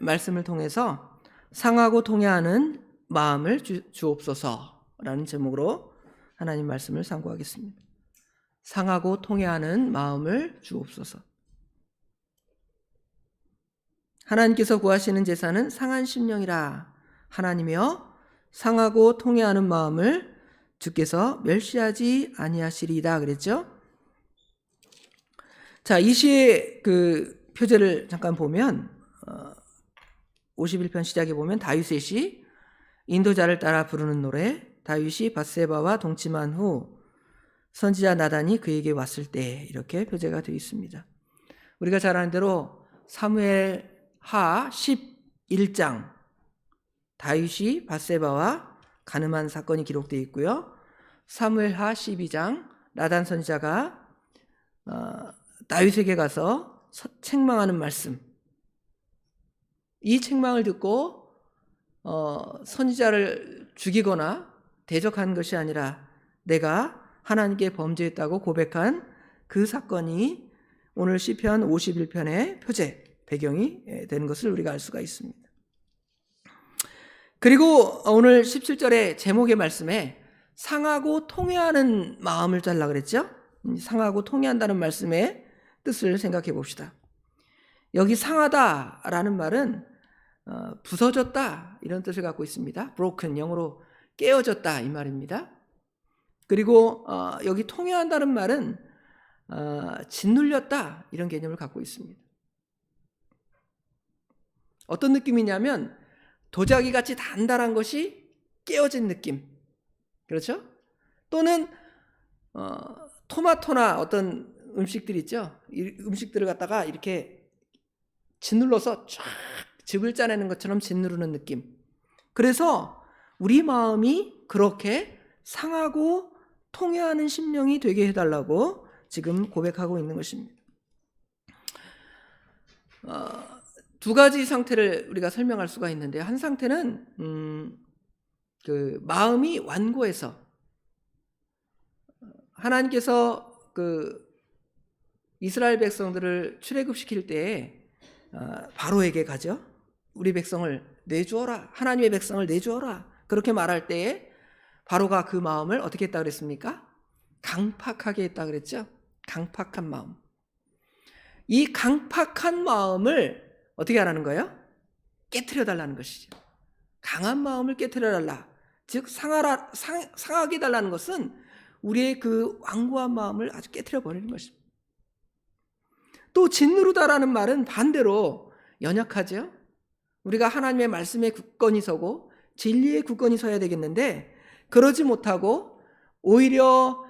말씀을 통해서 상하고 통해하는 마음을 주옵소서라는 제목으로 하나님 말씀을 상고하겠습니다. 상하고 통해하는 마음을 주옵소서. 하나님께서 구하시는 제사는 상한 심령이라 하나님이여 상하고 통해하는 마음을 주께서 멸시하지 아니하시리이다 그랬죠. 자, 이 시의 그 표제를 잠깐 보면 51편 시작에 보면 다윗의 시, 인도자를 따라 부르는 노래, 다윗이 밧세바와 동침한 후 선지자 나단이 그에게 왔을 때, 이렇게 표제가 되어 있습니다. 우리가 잘 아는 대로 사무엘 하 11장 다윗이 밧세바와 간음한 사건이 기록되어 있고요. 사무엘 하 12장 나단 선지자가 다윗에게 가서 책망하는 말씀, 이 책망을 듣고 선지자를 죽이거나 대적한 것이 아니라 내가 하나님께 범죄했다고 고백한 그 사건이 오늘 시편 51편의 표제, 배경이 되는 것을 우리가 알 수가 있습니다. 그리고 오늘 17절의 제목의 말씀에 상하고 통해하는 마음을 달라 그랬죠? 상하고 통해한다는 말씀의 뜻을 생각해 봅시다. 여기 상하다라는 말은 부서졌다 이런 뜻을 갖고 있습니다. broken, 영어로 깨어졌다 이 말입니다. 그리고 여기 통해한다는 말은 짓눌렸다 이런 개념을 갖고 있습니다. 어떤 느낌이냐면 도자기같이 단단한 것이 깨어진 느낌, 그렇죠? 또는 토마토나 어떤 음식들 있죠? 이 음식들을 갖다가 이렇게 짓눌러서 쫙 즙을 짜내는 것처럼 짓누르는 느낌. 그래서 우리 마음이 그렇게 상하고 통해하는 심령이 되게 해달라고 지금 고백하고 있는 것입니다. 두 가지 상태를 우리가 설명할 수가 있는데, 한 상태는 그 마음이 완고해서 하나님께서 그 이스라엘 백성들을 출애굽시킬 때에 바로에게 가죠. 우리 백성을 내주어라, 하나님의 백성을 내주어라, 그렇게 말할 때에 바로가 그 마음을 어떻게 했다 그랬습니까? 강팍하게 했다 그랬죠. 강팍한 마음. 이 강팍한 마음을 어떻게 하라는 거예요? 깨트려 달라는 것이죠. 강한 마음을 깨트려 달라. 즉 상하게 달라는 것은 우리의 그 완고한 마음을 아주 깨트려 버리는 것입니다. 또 짓누르다라는 말은 반대로 연약하죠. 우리가 하나님의 말씀에 굳건히 서고 진리에 굳건히 서야 되겠는데 그러지 못하고 오히려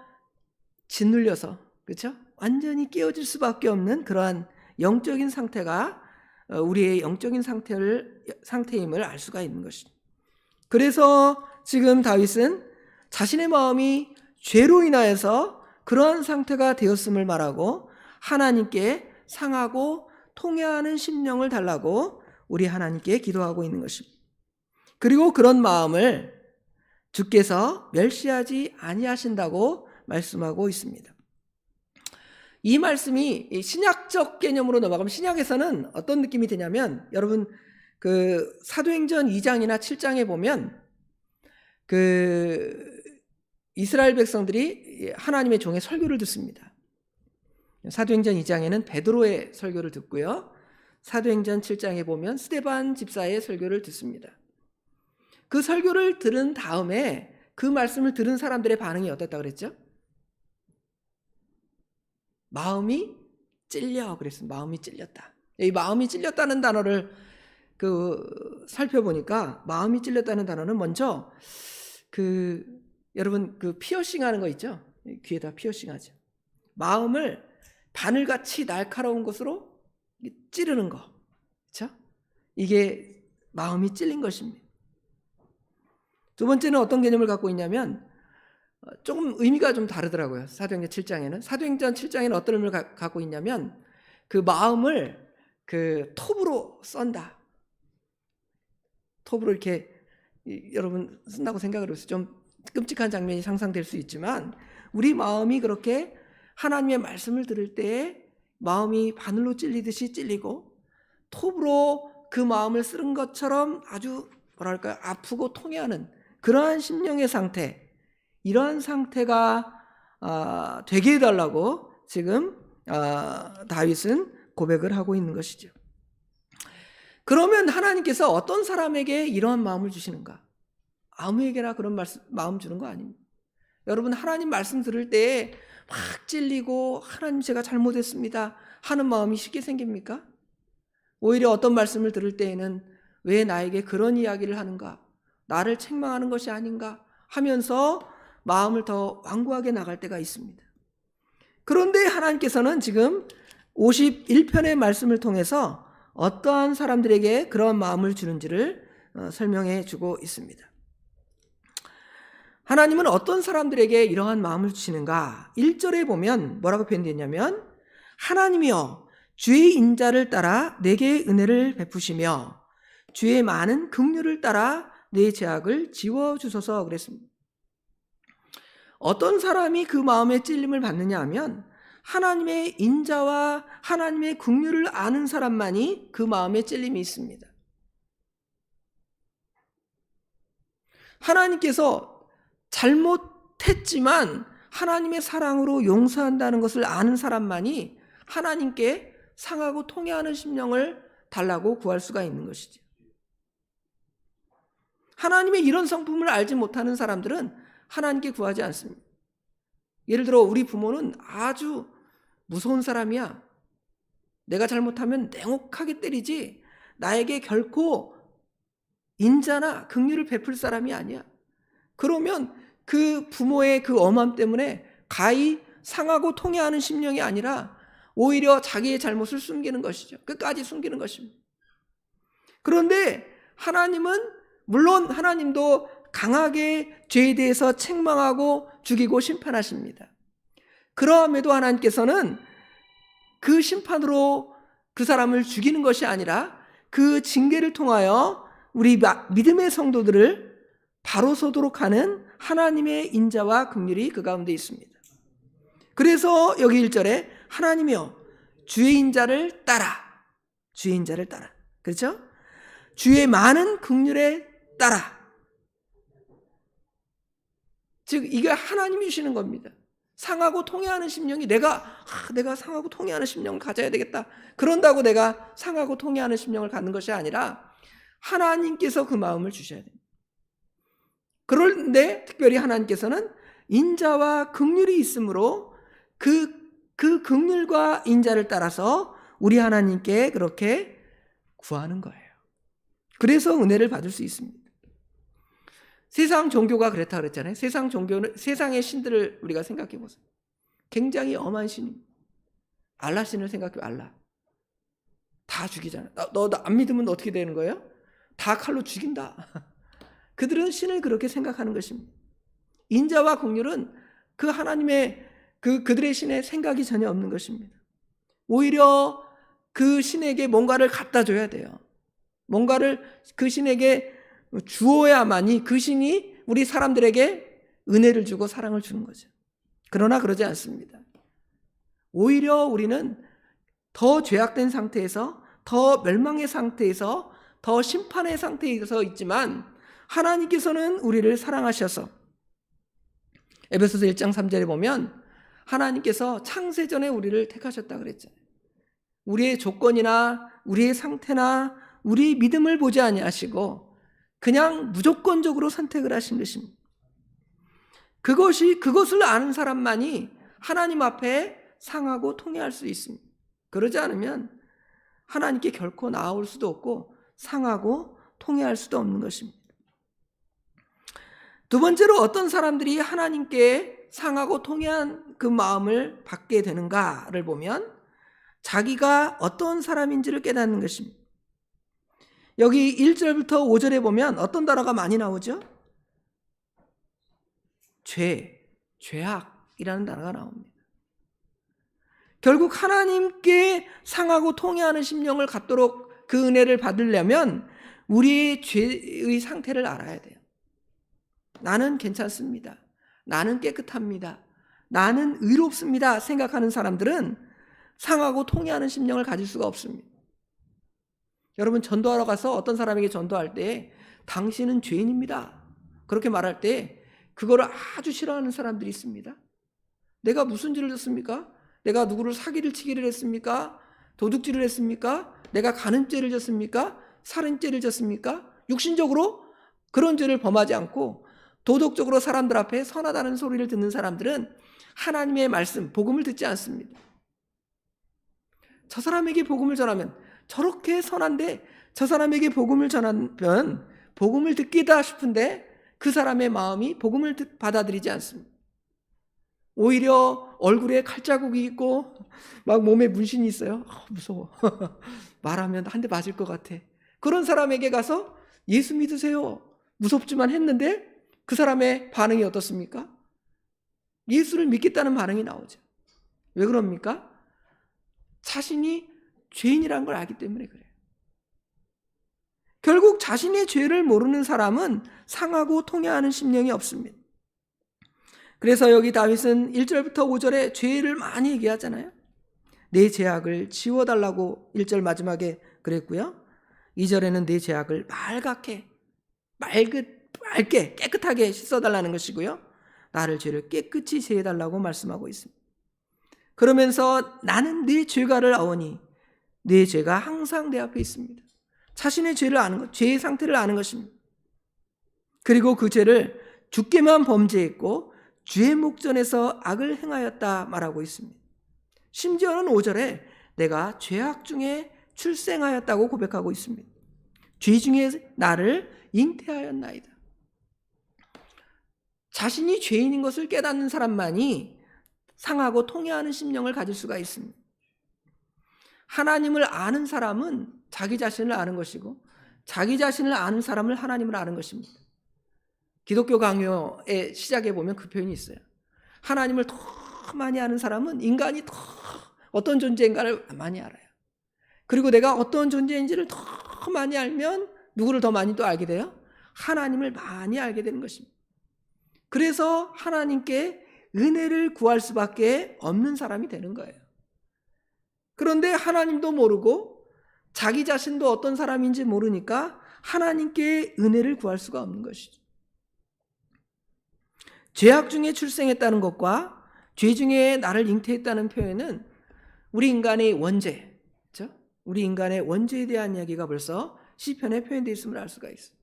짓눌려서, 그렇죠? 완전히 깨어질 수밖에 없는 그러한 영적인 상태가 우리의 영적인 상태임을 알 수가 있는 것입니다. 그래서 지금 다윗은 자신의 마음이 죄로 인하여서 그러한 상태가 되었음을 말하고 하나님께 상하고 통해하는 심령을 달라고 우리 하나님께 기도하고 있는 것입니다. 그리고 그런 마음을 주께서 멸시하지 아니하신다고 말씀하고 있습니다. 이 말씀이 신약적 개념으로 넘어가면, 신약에서는 어떤 느낌이 드냐면, 여러분 그 사도행전 2장이나 7장에 보면 그 이스라엘 백성들이 하나님의 종의 설교를 듣습니다. 사도행전 2장에는 베드로의 설교를 듣고요, 사도행전 7장에 보면 스데반 집사의 설교를 듣습니다. 그 설교를 들은 다음에 그 말씀을 들은 사람들의 반응이 어땠다 그랬죠? 마음이 찔려 그랬습니다. 마음이 찔렸다. 이 마음이 찔렸다는 단어를 살펴보니까, 마음이 찔렸다는 단어는 먼저 여러분 피어싱 하는 거 있죠? 귀에다 피어싱 하죠. 마음을 바늘같이 날카로운 것으로 찌르는 거, 그렇죠? 이게 마음이 찔린 것입니다. 두 번째는 어떤 개념을 갖고 있냐면 조금 의미가 좀 다르더라고요. 사도행전 7장에는. 사도행전 7장에는 어떤 의미를 갖고 있냐면 그 마음을 그 톱으로 썬다. 톱으로 이렇게, 여러분 쓴다고 생각을 해서 좀 끔찍한 장면이 상상될 수 있지만, 우리 마음이 그렇게 하나님의 말씀을 들을 때 마음이 바늘로 찔리듯이 찔리고 톱으로 그 마음을 쓰는 것처럼 아주 뭐랄까요, 아프고 통해하는 그러한 심령의 상태, 이러한 상태가 되게 해달라고 지금 다윗은 고백을 하고 있는 것이죠. 그러면 하나님께서 어떤 사람에게 이러한 마음을 주시는가? 아무에게나 그런 마음 주는 거 아닙니다. 여러분, 하나님 말씀 들을 때 막 찔리고 하나님 제가 잘못했습니다 하는 마음이 쉽게 생깁니까? 오히려 어떤 말씀을 들을 때에는 왜 나에게 그런 이야기를 하는가? 나를 책망하는 것이 아닌가? 하면서 마음을 더 완고하게 나갈 때가 있습니다. 그런데 하나님께서는 지금 51편의 말씀을 통해서 어떠한 사람들에게 그런 마음을 주는지를 설명해 주고 있습니다. 하나님은 어떤 사람들에게 이러한 마음을 주시는가? 1절에 보면 뭐라고 표현되어 있냐면, 하나님이여 주의 인자를 따라 내게 은혜를 베푸시며 주의 많은 긍휼을 따라 내 죄악을 지워주소서 그랬습니다. 어떤 사람이 그 마음의 찔림을 받느냐 하면, 하나님의 인자와 하나님의 긍휼을 아는 사람만이 그 마음의 찔림이 있습니다. 하나님께서 잘못했지만 하나님의 사랑으로 용서한다는 것을 아는 사람만이 하나님께 상하고 통해하는 심령을 달라고 구할 수가 있는 것이죠. 하나님의 이런 성품을 알지 못하는 사람들은 하나님께 구하지 않습니다. 예를 들어 우리 부모는 아주 무서운 사람이야. 내가 잘못하면 냉혹하게 때리지 나에게 결코 인자나 긍휼을 베풀 사람이 아니야. 그러면 그 부모의 그 엄함 때문에 가히 상하고 통해하는 심령이 아니라 오히려 자기의 잘못을 숨기는 것이죠. 끝까지 숨기는 것입니다. 그런데 하나님은, 물론 하나님도 강하게 죄에 대해서 책망하고 죽이고 심판하십니다. 그러함에도 하나님께서는 그 심판으로 그 사람을 죽이는 것이 아니라 그 징계를 통하여 우리 믿음의 성도들을 바로 서도록 하는 하나님의 인자와 긍휼이 그 가운데 있습니다. 그래서 여기 1절에 하나님이여 주의 인자를 따라, 주의 인자를 따라, 그렇죠? 주의 많은 긍휼에 따라. 즉 이게 하나님이 주시는 겁니다. 상하고 통해하는 심령이 내가 상하고 통해하는 심령을 가져야 되겠다, 그런다고 내가 상하고 통해하는 심령을 갖는 것이 아니라 하나님께서 그 마음을 주셔야 됩니다. 그런데 특별히 하나님께서는 인자와 긍휼이 있으므로 그 긍휼과 인자를 따라서 우리 하나님께 그렇게 구하는 거예요. 그래서 은혜를 받을 수 있습니다. 세상 종교가 그렇다 그랬잖아요. 세상 종교는, 세상의 신들을 우리가 생각해 보세요. 굉장히 엄한 신입니다. 알라 신을 생각해. 알라 다 죽이잖아. 너 안 믿으면 어떻게 되는 거예요? 다 칼로 죽인다. 그들은 신을 그렇게 생각하는 것입니다. 인자와 긍휼은 그 하나님의 그들의 신에 생각이 전혀 없는 것입니다. 오히려 그 신에게 뭔가를 갖다 줘야 돼요. 뭔가를 그 신에게 주어야만이 그 신이 우리 사람들에게 은혜를 주고 사랑을 주는 거죠. 그러나 그러지 않습니다. 오히려 우리는 더 죄악된 상태에서, 더 멸망의 상태에서, 더 심판의 상태에서 있지만 하나님께서는 우리를 사랑하셔서, 에베소서 1장 3절에 보면 하나님께서 창세전에 우리를 택하셨다 그랬잖아요. 우리의 조건이나 우리의 상태나 우리의 믿음을 보지 아니하시고 그냥 무조건적으로 선택을 하신 것입니다. 그것을 아는 사람만이 하나님 앞에 상하고 통해할 수 있습니다. 그러지 않으면 하나님께 결코 나아올 수도 없고 상하고 통해할 수도 없는 것입니다. 두 번째로 어떤 사람들이 하나님께 상하고 통해한 그 마음을 받게 되는가를 보면 자기가 어떤 사람인지를 깨닫는 것입니다. 여기 1절부터 5절에 보면 어떤 단어가 많이 나오죠? 죄악이라는 단어가 나옵니다. 결국 하나님께 상하고 통해하는 심령을 갖도록 그 은혜를 받으려면 우리의 죄의 상태를 알아야 돼요. 나는 괜찮습니다. 나는 깨끗합니다. 나는 의롭습니다. 생각하는 사람들은 상하고 통해하는 심령을 가질 수가 없습니다. 여러분 전도하러 가서 어떤 사람에게 전도할 때 당신은 죄인입니다, 그렇게 말할 때 그거를 아주 싫어하는 사람들이 있습니다. 내가 무슨 죄를 졌습니까? 내가 누구를 사기를 치기를 했습니까? 도둑질을 했습니까? 내가 간음죄를 졌습니까? 살인죄를 졌습니까? 육신적으로 그런 죄를 범하지 않고 도덕적으로 사람들 앞에 선하다는 소리를 듣는 사람들은 하나님의 말씀, 복음을 듣지 않습니다. 저 사람에게 복음을 전하면 저렇게 선한데 저 사람에게 복음을 전하면 복음을 듣기다 싶은데 그 사람의 마음이 복음을 받아들이지 않습니다. 오히려 얼굴에 칼자국이 있고 막 몸에 문신이 있어요. 무서워. 말하면 한 대 맞을 것 같아. 그런 사람에게 가서 예수 믿으세요, 무섭지만 했는데 그 사람의 반응이 어떻습니까? 예수를 믿겠다는 반응이 나오죠. 왜 그럽니까? 자신이 죄인이라는 걸 알기 때문에 그래요. 결국 자신의 죄를 모르는 사람은 상하고 통해하는 심령이 없습니다. 그래서 여기 다윗은 1절부터 5절에 죄를 많이 얘기하잖아요. 내 죄악을 지워달라고 1절 마지막에 그랬고요. 2절에는 내 죄악을 맑게 깨끗하게 씻어달라는 것이고요. 나를 죄를 깨끗이 제해달라고 말씀하고 있습니다. 그러면서 나는 네 죄가를 아오니 네 죄가 항상 내 앞에 있습니다. 자신의 죄를 아는 것, 죄의 상태를 아는 것입니다. 그리고 그 죄를 주께만 범죄했고 주의 목전에서 악을 행하였다 말하고 있습니다. 심지어는 5절에 내가 죄악 중에 출생하였다고 고백하고 있습니다. 죄 중에 나를 잉태하였나이다. 자신이 죄인인 것을 깨닫는 사람만이 상하고 통해하는 심령을 가질 수가 있습니다. 하나님을 아는 사람은 자기 자신을 아는 것이고 자기 자신을 아는 사람은 하나님을 아는 것입니다. 기독교 강요의 시작에 보면 그 표현이 있어요. 하나님을 더 많이 아는 사람은 인간이 더 어떤 존재인가를 많이 알아요. 그리고 내가 어떤 존재인지를 더 많이 알면 누구를 더 많이 또 알게 돼요? 하나님을 많이 알게 되는 것입니다. 그래서 하나님께 은혜를 구할 수밖에 없는 사람이 되는 거예요. 그런데 하나님도 모르고 자기 자신도 어떤 사람인지 모르니까 하나님께 은혜를 구할 수가 없는 것이죠. 죄악 중에 출생했다는 것과 죄 중에 나를 잉태했다는 표현은 우리 인간의 원죄, 그렇죠? 우리 인간의 원죄에 대한 이야기가 벌써 시편에 표현되어 있음을 알 수가 있어요.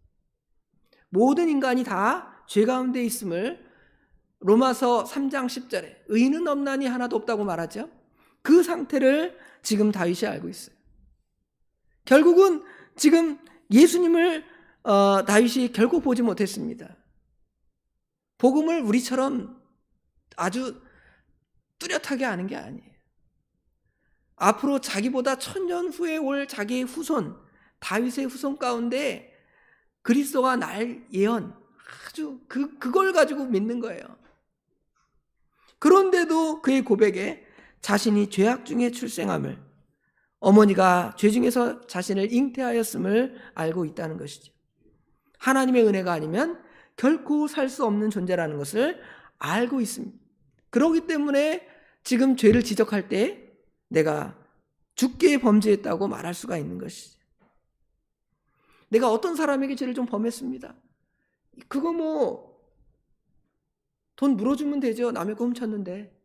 모든 인간이 다 죄 가운데 있음을 로마서 3장 10절에 의인은 없나니 하나도 없다고 말하죠. 그 상태를 지금 다윗이 알고 있어요. 결국은 지금 예수님을 다윗이 결코 보지 못했습니다. 복음을 우리처럼 아주 뚜렷하게 아는 게 아니에요. 앞으로 자기보다 1000년 후에 올 자기의 후손, 다윗의 후손 가운데 그리스도가 날 예언, 아주 그걸 가지고 믿는 거예요. 그런데도 그의 고백에 자신이 죄악 중에 출생함을, 어머니가 죄 중에서 자신을 잉태하였음을 알고 있다는 것이죠. 하나님의 은혜가 아니면 결코 살 수 없는 존재라는 것을 알고 있습니다. 그렇기 때문에 지금 죄를 지적할 때 내가 주께 범죄했다고 말할 수가 있는 것이죠. 내가 어떤 사람에게 죄를 좀 범했습니다. 그거 돈 물어주면 되죠. 남의 거 훔쳤는데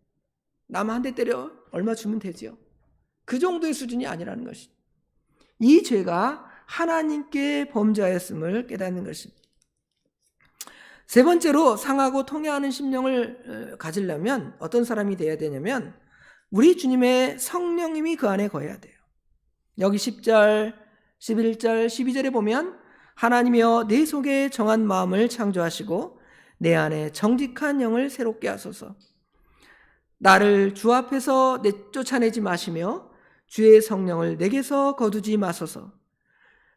남 한 대 때려 얼마 주면 되죠. 그 정도의 수준이 아니라는 것이죠. 이 죄가 하나님께 범죄하였음을 깨닫는 것입니다. 세 번째로 상하고 통해하는 심령을 가지려면 어떤 사람이 되어야 되냐면 우리 주님의 성령님이 그 안에 거해야 돼요. 여기 10절, 11절, 12절에 보면 하나님이여 내 속에 정한 마음을 창조하시고 내 안에 정직한 영을 새롭게 하소서. 나를 주 앞에서 내쫓아내지 마시며 주의 성령을 내게서 거두지 마소서.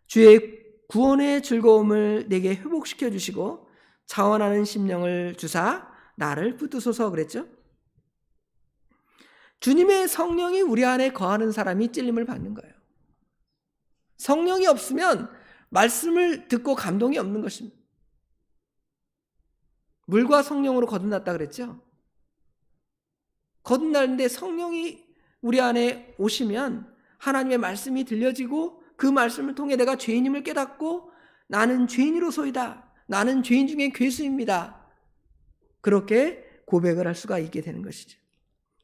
주의 구원의 즐거움을 내게 회복시켜 주시고 자원하는 심령을 주사 나를 붙드소서 그랬죠. 주님의 성령이 우리 안에 거하는 사람이 찔림을 받는 거예요. 성령이 없으면 말씀을 듣고 감동이 없는 것입니다. 물과 성령으로 거듭났다 그랬죠. 거듭났는데 성령이 우리 안에 오시면 하나님의 말씀이 들려지고 그 말씀을 통해 내가 죄인임을 깨닫고 나는 죄인으로소이다. 나는 죄인 중에 괴수입니다. 그렇게 고백을 할 수가 있게 되는 것이죠.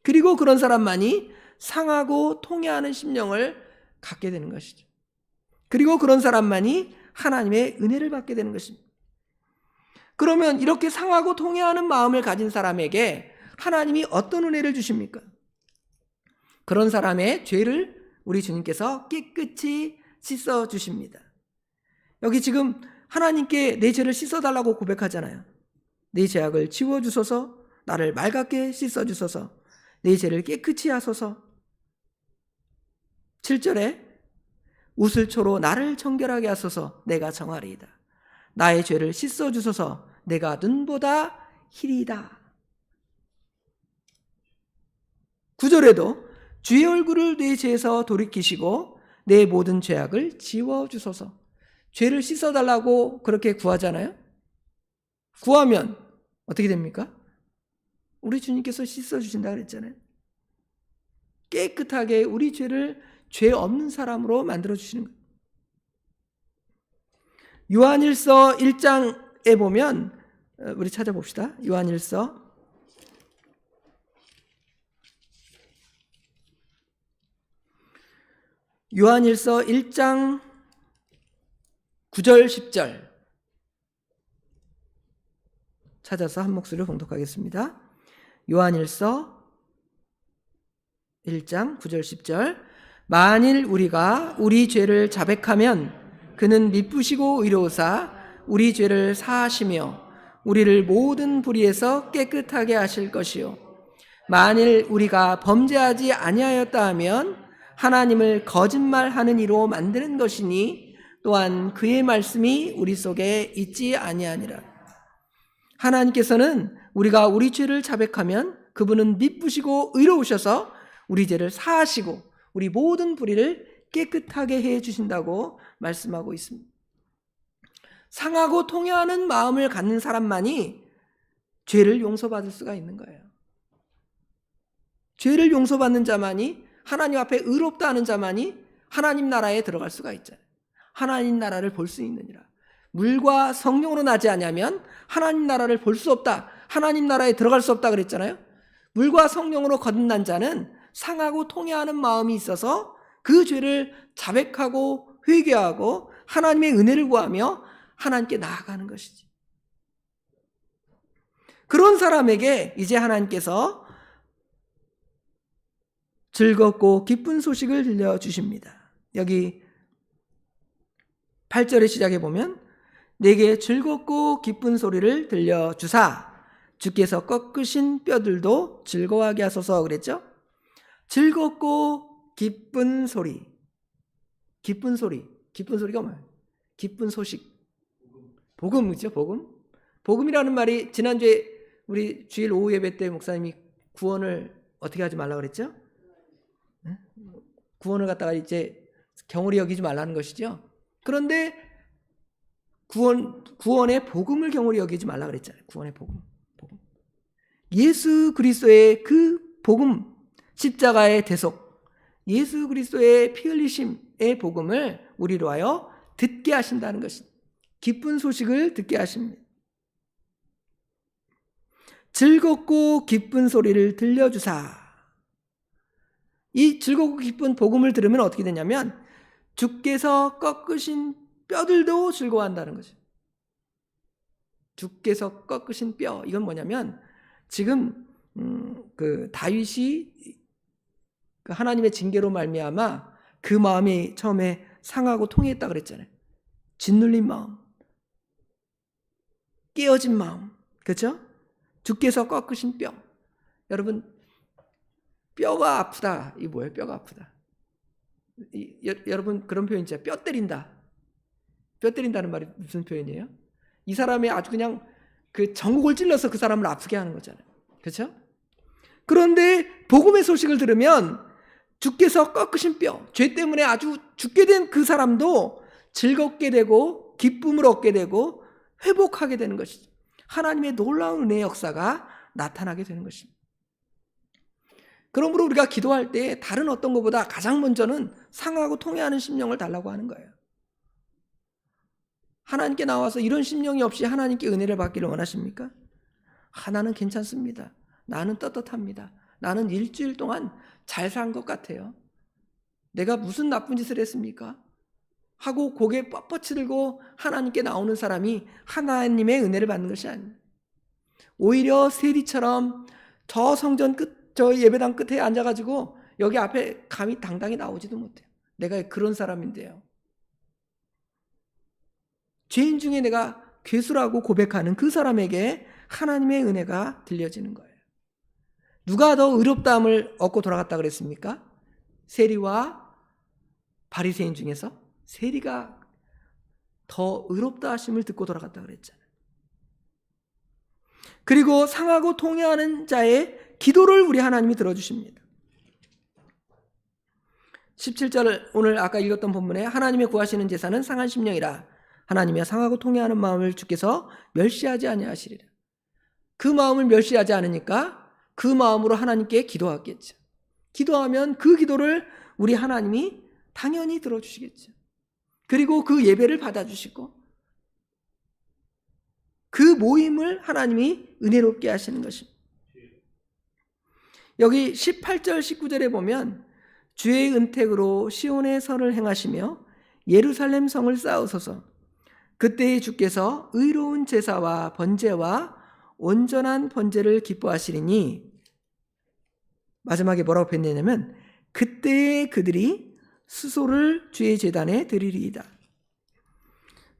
그리고 그런 사람만이 상하고 통회하는 심령을 갖게 되는 것이죠. 그리고 그런 사람만이 하나님의 은혜를 받게 되는 것입니다. 그러면 이렇게 상하고 통회하는 마음을 가진 사람에게 하나님이 어떤 은혜를 주십니까? 그런 사람의 죄를 우리 주님께서 깨끗이 씻어 주십니다. 여기 지금 하나님께 내 죄를 씻어달라고 고백하잖아요. 내 죄악을 지워주소서, 나를 맑게 씻어주소서, 내 죄를 깨끗이 하소서. 7절에 우슬초로 나를 정결하게 하소서, 내가 정하리이다. 나의 죄를 씻어주소서, 내가 눈보다 희리이다. 9절에도 주의 얼굴을 내 죄에서 돌이키시고 내 모든 죄악을 지워주소서. 죄를 씻어달라고 그렇게 구하잖아요. 구하면 어떻게 됩니까? 우리 주님께서 씻어주신다 그랬잖아요. 깨끗하게 우리 죄를 죄 없는 사람으로 만들어주시는 거예요. 요한일서 1장에 보면 우리 찾아봅시다. 요한일서 1장 9절 10절 찾아서 한 목소리로 봉독하겠습니다. 요한일서 1장 9절 10절 만일 우리가 우리 죄를 자백하면 그는 미쁘시고 의로우사 우리 죄를 사하시며 우리를 모든 불의에서 깨끗하게 하실 것이요 만일 우리가 범죄하지 아니하였다 하면 하나님을 거짓말하는 이로 만드는 것이니 또한 그의 말씀이 우리 속에 있지 아니하니라. 하나님께서는 우리가 우리 죄를 자백하면 그분은 미쁘시고 의로우셔서 우리 죄를 사하시고 우리 모든 불의를 깨끗하게 해 주신다고 말씀하고 있습니다. 상하고 통회하는 마음을 갖는 사람만이 죄를 용서받을 수가 있는 거예요. 죄를 용서받는 자만이, 하나님 앞에 의롭다 하는 자만이 하나님 나라에 들어갈 수가 있잖아요. 하나님 나라를 볼 수 있느니라. 물과 성령으로 나지 않으면 하나님 나라를 볼 수 없다. 하나님 나라에 들어갈 수 없다 그랬잖아요. 물과 성령으로 거듭난 자는 상하고 통회하는 마음이 있어서 그 죄를 자백하고 회개하고 하나님의 은혜를 구하며 하나님께 나아가는 것이지. 그런 사람에게 이제 하나님께서 즐겁고 기쁜 소식을 들려주십니다. 여기 8절의 시작에 보면 내게 즐겁고 기쁜 소리를 들려주사 주께서 꺾으신 뼈들도 즐거워하게 하소서 그랬죠. 즐겁고 기쁜 소리. 기쁜 소리가 뭐예요? 기쁜 소식. 복음이죠, 복음. 복음이라는 말이 지난주에 우리 주일 오후 예배 때 목사님이 구원을 어떻게 하지 말라고 그랬죠? 구원을 갖다가 이제 경홀히 여기지 말라는 것이죠. 그런데 구원의 복음을 경홀히 여기지 말라고 그랬잖아요. 구원의 복음. 예수 그리스도의 그 복음, 십자가의 대속, 예수 그리스도의 피 흘리심의 복음을 우리로 하여 듣게 하신다는 것입니다. 기쁜 소식을 듣게 하십니다. 즐겁고 기쁜 소리를 들려주사. 이 즐겁고 기쁜 복음을 들으면 어떻게 되냐면 주께서 꺾으신 뼈들도 즐거워한다는 거죠. 주께서 꺾으신 뼈, 이건 뭐냐면 지금 그 다윗이 그 하나님의 징계로 말미암아 그 마음이 처음에 상하고 통했다 그랬잖아요. 짓눌린 마음, 깨어진 마음, 그렇죠? 주께서 꺾으신 뼈. 여러분, 뼈가 아프다. 이게 뭐예요? 뼈가 아프다. 여러분 그런 표현 있잖아요. 뼈 때린다. 뼈 때린다는 말이 무슨 표현이에요? 이 사람이 아주 그냥 그 전곡을 찔러서 그 사람을 아프게 하는 거잖아요. 그렇죠? 그런데 복음의 소식을 들으면 주께서 꺾으신 뼈, 죄 때문에 아주 죽게 된 그 사람도 즐겁게 되고 기쁨을 얻게 되고 회복하게 되는 것이죠. 하나님의 놀라운 은혜의 역사가 나타나게 되는 것입니다. 그러므로 우리가 기도할 때 다른 어떤 것보다 가장 먼저는 상하고 통회하는 심령을 달라고 하는 거예요. 하나님께 나와서 이런 심령이 없이 하나님께 은혜를 받기를 원하십니까? 나는 괜찮습니다. 나는 떳떳합니다. 나는 일주일 동안 잘 산 것 같아요. 내가 무슨 나쁜 짓을 했습니까? 하고 고개 뻣뻣이 들고 하나님께 나오는 사람이 하나님의 은혜를 받는 것이 아닙니다. 오히려 세리처럼 저 성전 끝, 저 예배당 끝에 앉아가지고 여기 앞에 감히 당당히 나오지도 못해요. 내가 그런 사람인데요. 죄인 중에 내가 괴수라고 고백하는 그 사람에게 하나님의 은혜가 들려지는 거예요. 누가 더 의롭다함을 얻고 돌아갔다 그랬습니까? 세리와 바리새인 중에서 세리가 더 의롭다 하심을 듣고 돌아갔다 그랬잖아요. 그리고 상하고 통회하는 자의 기도를 우리 하나님이 들어주십니다. 17절 오늘 아까 읽었던 본문에 하나님의 구하시는 제사는 상한 심령이라 하나님의 상하고 통회하는 마음을 주께서 멸시하지 아니하시리라. 그 마음을 멸시하지 않으니까 그 마음으로 하나님께 기도하겠죠. 기도하면 그 기도를 우리 하나님이 당연히 들어주시겠죠. 그리고 그 예배를 받아주시고 그 모임을 하나님이 은혜롭게 하시는 것입니다. 여기 18절 19절에 보면 주의 은택으로 시온의 설을 행하시며 예루살렘 성을 쌓으소서. 그때에 주께서 의로운 제사와 번제와 온전한 번제를 기뻐하시리니, 마지막에 뭐라고 표현했냐면 그때에 그들이 수소를 주의 제단에 드리리이다.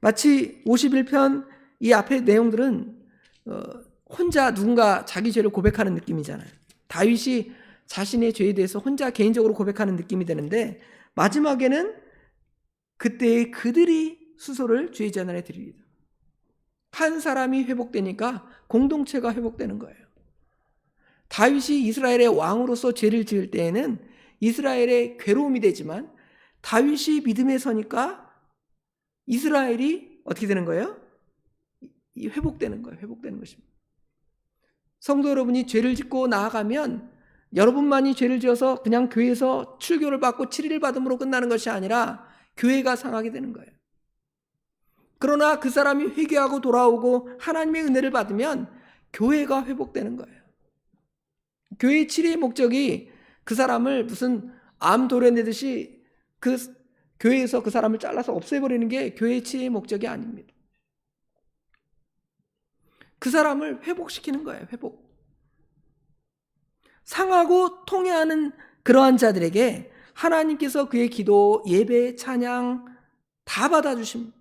마치 51편 이 앞의 내용들은 혼자 누군가 자기 죄를 고백하는 느낌이잖아요. 다윗이 자신의 죄에 대해서 혼자 개인적으로 고백하는 느낌이 되는데 마지막에는 그때에 그들이 수소를 주의 제단에 드리리이다. 한 사람이 회복되니까 공동체가 회복되는 거예요. 다윗이 이스라엘의 왕으로서 죄를 지을 때에는 이스라엘의 괴로움이 되지만 다윗이 믿음에 서니까 이스라엘이 어떻게 되는 거예요? 회복되는 거예요. 회복되는 것입니다. 성도 여러분이 죄를 짓고 나아가면 여러분만이 죄를 지어서 그냥 교회에서 출교를 받고 7일을 받음으로 끝나는 것이 아니라 교회가 상하게 되는 거예요. 그러나 그 사람이 회개하고 돌아오고 하나님의 은혜를 받으면 교회가 회복되는 거예요. 교회의 치료의 목적이 그 사람을 무슨 암 도려내듯이 그 교회에서 그 사람을 잘라서 없애버리는 게 교회의 치료의 목적이 아닙니다. 그 사람을 회복시키는 거예요. 회복. 상하고 통회하는 그러한 자들에게 하나님께서 그의 기도, 예배, 찬양 다 받아주십니다.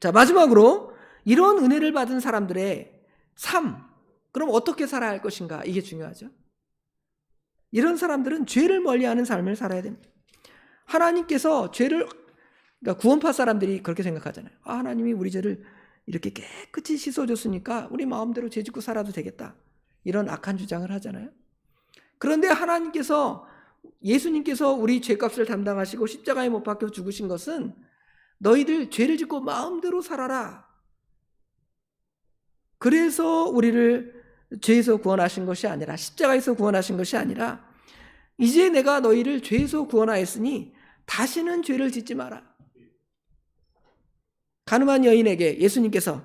자, 마지막으로 이런 은혜를 받은 사람들의 삶, 그럼 어떻게 살아야 할 것인가? 이게 중요하죠. 이런 사람들은 죄를 멀리하는 삶을 살아야 됩니다. 하나님께서 죄를, 그러니까 구원파 사람들이 그렇게 생각하잖아요. 하나님이 우리 죄를 이렇게 깨끗이 씻어줬으니까 우리 마음대로 죄 짓고 살아도 되겠다. 이런 악한 주장을 하잖아요. 그런데 하나님께서, 예수님께서 우리 죄값을 담당하시고 십자가에 못 박혀 죽으신 것은 너희들 죄를 짓고 마음대로 살아라. 그래서 우리를 죄에서 구원하신 것이 아니라, 십자가에서 구원하신 것이 아니라, 이제 내가 너희를 죄에서 구원하였으니 다시는 죄를 짓지 마라. 가늠한 여인에게 예수님께서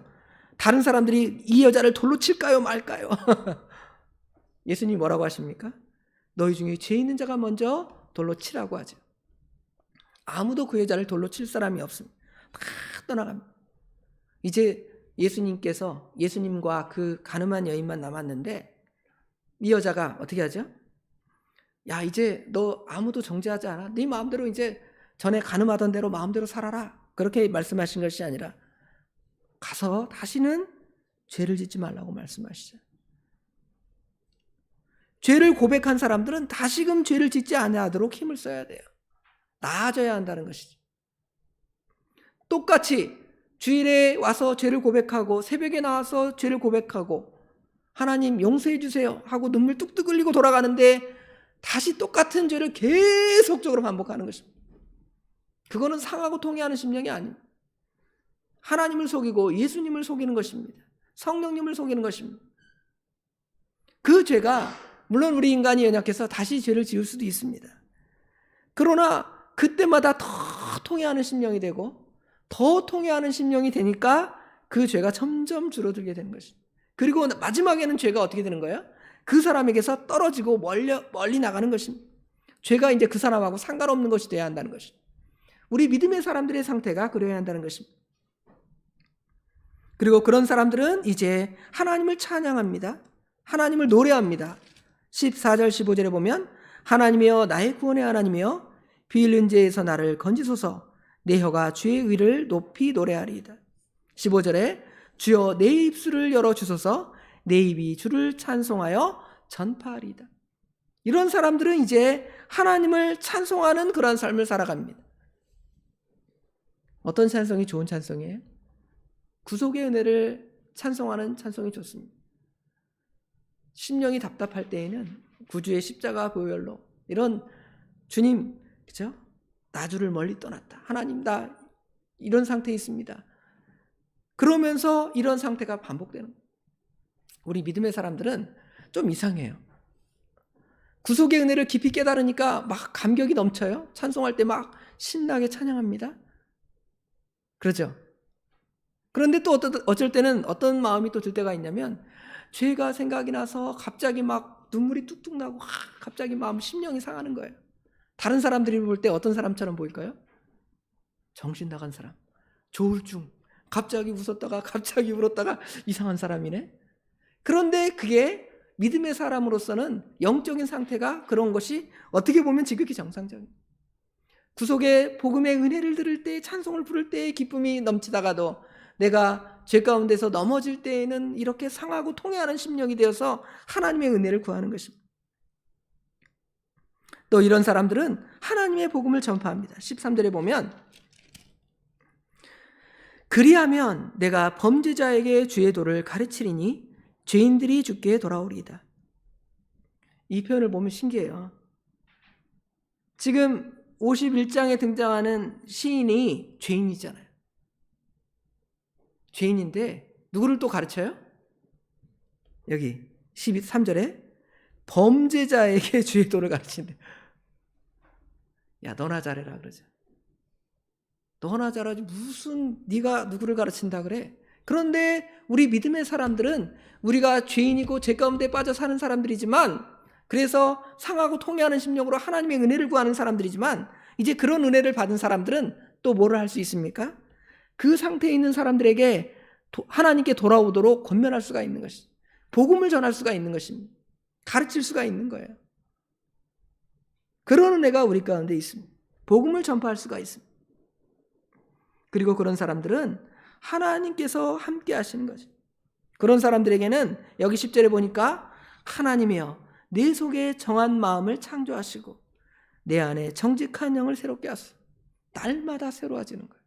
다른 사람들이 이 여자를 돌로 칠까요 말까요? 예수님이 뭐라고 하십니까? 너희 중에 죄 있는 자가 먼저 돌로 치라고 하죠. 아무도 그 여자를 돌로 칠 사람이 없습니다. 다 떠나갑니다. 이제 예수님께서, 예수님과 그 가늠한 여인만 남았는데 이 여자가 어떻게 하죠? 야, 이제 너 아무도 정죄하지 않아. 네 마음대로 이제 전에 가늠하던 대로 마음대로 살아라. 그렇게 말씀하신 것이 아니라 가서 다시는 죄를 짓지 말라고 말씀하시죠. 죄를 고백한 사람들은 다시금 죄를 짓지 않도록 힘을 써야 돼요. 나아져야 한다는 것이죠. 똑같이 주일에 와서 죄를 고백하고 새벽에 나와서 죄를 고백하고 하나님 용서해 주세요 하고 눈물 뚝뚝 흘리고 돌아가는데 다시 똑같은 죄를 계속적으로 반복하는 것입니다. 그거는 상하고 통회하는 심령이 아닙니다. 하나님을 속이고 예수님을 속이는 것입니다. 성령님을 속이는 것입니다. 그 죄가 물론 우리 인간이 연약해서 다시 죄를 지을 수도 있습니다. 그러나 그때마다 더 통회하는 심령이 되고 더 통회하는 심령이 되니까 그 죄가 점점 줄어들게 되는 것입니다. 그리고 마지막에는 죄가 어떻게 되는 거예요? 그 사람에게서 떨어지고 멀리 나가는 것입니다. 죄가 이제 그 사람하고 상관없는 것이 되어야 한다는 것입니다. 우리 믿음의 사람들의 상태가 그래야 한다는 것입니다. 그리고 그런 사람들은 이제 하나님을 찬양합니다. 하나님을 노래합니다. 14절 15절에 보면 하나님이여 나의 구원의 하나님이여 비 흘린 죄에서 나를 건지소서 내 혀가 주의 의를 높이 노래하리이다. 15절에 주여 내 입술을 열어주소서 내 입이 주를 찬송하여 전파하리이다. 이런 사람들은 이제 하나님을 찬송하는 그런 삶을 살아갑니다. 어떤 찬송이 좋은 찬송이에요? 구속의 은혜를 찬송하는 찬송이 좋습니다. 심령이 답답할 때에는 구주의 십자가 보혈로 이런 주님, 그죠? 나주를 멀리 떠났다. 하나님 나 이런 상태에 있습니다. 그러면서 이런 상태가 반복되는 거예요. 우리 믿음의 사람들은 좀 이상해요. 구속의 은혜를 깊이 깨달으니까 막 감격이 넘쳐요. 찬송할 때 막 신나게 찬양합니다. 그렇죠? 그런데 또 어쩔 때는 어떤 마음이 또 들 때가 있냐면 죄가 생각이 나서 갑자기 막 눈물이 뚝뚝 나고 갑자기 마음 심령이 상하는 거예요. 다른 사람들이 볼 때 어떤 사람처럼 보일까요? 정신 나간 사람, 조울증, 갑자기 웃었다가 갑자기 울었다가 이상한 사람이네. 그런데 그게 믿음의 사람으로서는 영적인 상태가 그런 것이 어떻게 보면 지극히 정상적이에요. 구속의 복음의 은혜를 들을 때, 찬송을 부를 때 기쁨이 넘치다가도 내가 죄 가운데서 넘어질 때에는 이렇게 상하고 통회하는 심령이 되어서 하나님의 은혜를 구하는 것입니다. 또 이런 사람들은 하나님의 복음을 전파합니다. 13절에 보면 그리하면 내가 범죄자에게 주의 도를 가르치리니 죄인들이 주께 돌아오리이다. 이 표현을 보면 신기해요. 지금 51장에 등장하는 시인이 죄인이잖아요. 죄인인데 누구를 또 가르쳐요? 여기 13절에 범죄자에게 주의 도를 가르친대. 야 너나 잘해라 그러죠. 너나 잘하지 무슨 네가 누구를 가르친다 그래. 그런데 우리 믿음의 사람들은 우리가 죄인이고 죄 가운데 빠져 사는 사람들이지만 그래서 상하고 통회하는 심령으로 하나님의 은혜를 구하는 사람들이지만 이제 그런 은혜를 받은 사람들은 또 뭐를 할 수 있습니까? 그 상태에 있는 사람들에게 하나님께 돌아오도록 권면할 수가 있는 것입니다. 복음을 전할 수가 있는 것입니다. 가르칠 수가 있는 거예요. 그런 은혜가 우리 가운데 있습니다. 복음을 전파할 수가 있습니다. 그리고 그런 사람들은 하나님께서 함께 하시는 거죠. 그런 사람들에게는 여기 10절에 보니까 하나님이여 내 속에 정한 마음을 창조하시고 내 안에 정직한 영을 새롭게 하소서. 날마다 새로워지는 거예요.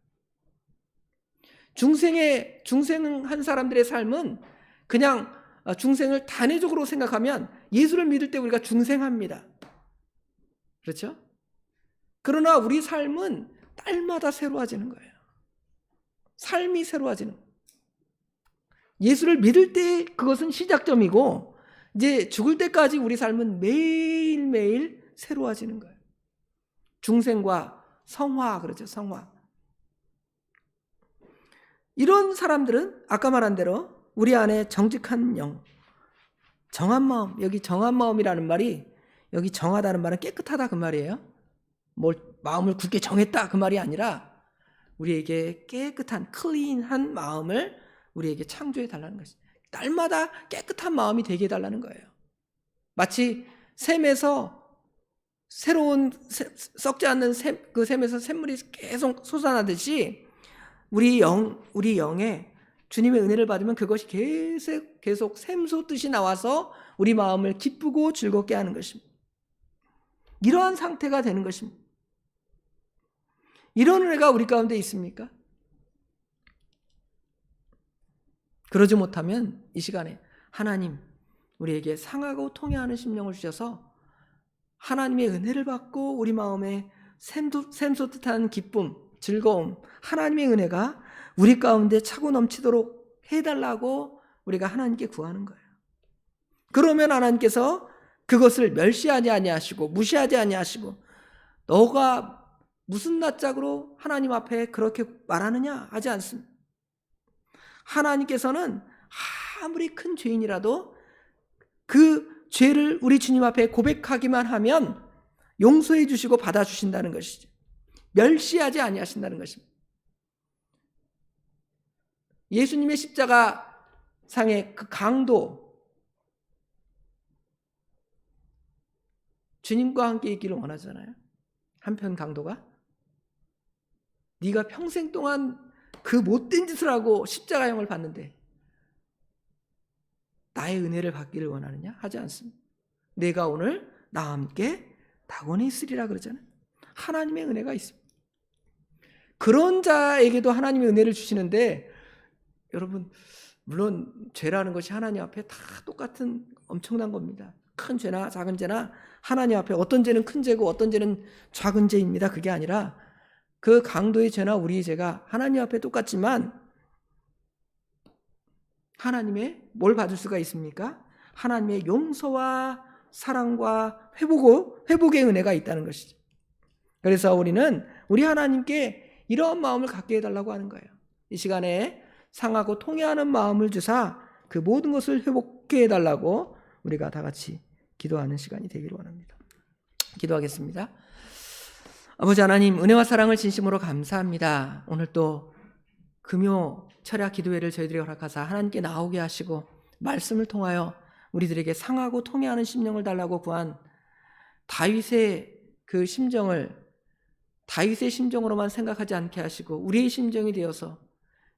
중생한 사람들의 삶은 그냥 중생을 단회적으로 생각하면 예수를 믿을 때 우리가 중생합니다. 그렇죠? 그러나 우리 삶은 날마다 새로워지는 거예요. 삶이 새로워지는 거예요. 예수를 믿을 때 그것은 시작점이고 이제 죽을 때까지 우리 삶은 매일매일 새로워지는 거예요. 중생과 성화 그러죠. 성화. 이런 사람들은 아까 말한 대로 우리 안에 정직한 영, 정한 마음, 여기 정한 마음이라는 말이 여기 정하다는 말은 깨끗하다 그 말이에요. 마음을 굳게 정했다 그 말이 아니라 우리에게 깨끗한 클린한 마음을 우리에게 창조해 달라는 것입니다. 날마다 깨끗한 마음이 되게 해달라는 거예요. 마치 샘에서 새로운 썩지 않는 그 샘에서 샘물이 계속 솟아나듯이 우리 영에 주님의 은혜를 받으면 그것이 계속 샘솟듯이 나와서 우리 마음을 기쁘고 즐겁게 하는 것입니다. 이러한 상태가 되는 것입니다. 이런 은혜가 우리 가운데 있습니까? 그러지 못하면 이 시간에 하나님 우리에게 상하고 통회하는 심령을 주셔서 하나님의 은혜를 받고 우리 마음에 샘솟듯한 기쁨, 즐거움, 하나님의 은혜가 우리 가운데 차고 넘치도록 해달라고 우리가 하나님께 구하는 거예요. 그러면 하나님께서 그것을 멸시하지 아니하시고 무시하지 아니하시고 너가 무슨 낯짝으로 하나님 앞에 그렇게 말하느냐 하지 않습니다. 하나님께서는 아무리 큰 죄인이라도 그 죄를 우리 주님 앞에 고백하기만 하면 용서해 주시고 받아주신다는 것이죠. 멸시하지 아니하신다는 것입니다. 예수님의 십자가 상의 그 강도, 주님과 함께 있기를 원하잖아요. 한편 강도가 네가 평생 동안 그 못된 짓을 하고 십자가형을 받는데 나의 은혜를 받기를 원하느냐? 하지 않습니다. 내가 오늘 나와 함께 낙원에 있으리라 그러잖아요. 하나님의 은혜가 있습니다. 그런 자에게도 하나님의 은혜를 주시는데, 여러분 물론 죄라는 것이 하나님 앞에 다 똑같은 엄청난 겁니다. 큰 죄나 작은 죄나 하나님 앞에 어떤 죄는 큰 죄고 어떤 죄는 작은 죄입니다. 그게 아니라 그 강도의 죄나 우리의 죄가 하나님 앞에 똑같지만 하나님의 뭘 받을 수가 있습니까? 하나님의 용서와 사랑과 회복의 은혜가 있다는 것이죠. 그래서 우리는 우리 하나님께 이런 마음을 갖게 해달라고 하는 거예요. 이 시간에 상하고 통회하는 마음을 주사 그 모든 것을 회복해 해달라고 우리가 다 같이 기도하는 시간이 되기를 원합니다. 기도하겠습니다. 아버지 하나님, 은혜와 사랑을 진심으로 감사합니다. 오늘 또 금요 철야 기도회를 저희들이 허락하사 하나님께 나오게 하시고 말씀을 통하여 우리들에게 상하고 통회하는 심령을 달라고 구한 다윗의 그 심정을 다윗의 심정으로만 생각하지 않게 하시고 우리의 심정이 되어서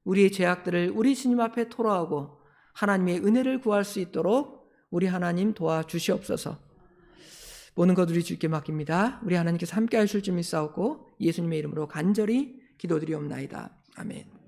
우리의 죄악들을 우리 주님 앞에 토로하고 하나님의 은혜를 구할 수 있도록 우리 하나님 도와주시옵소서. 모든 것 우리 주께 맡깁니다. 우리 하나님께서 함께 하실 줄 믿사옵고 예수님의 이름으로 간절히 기도드리옵나이다. 아멘.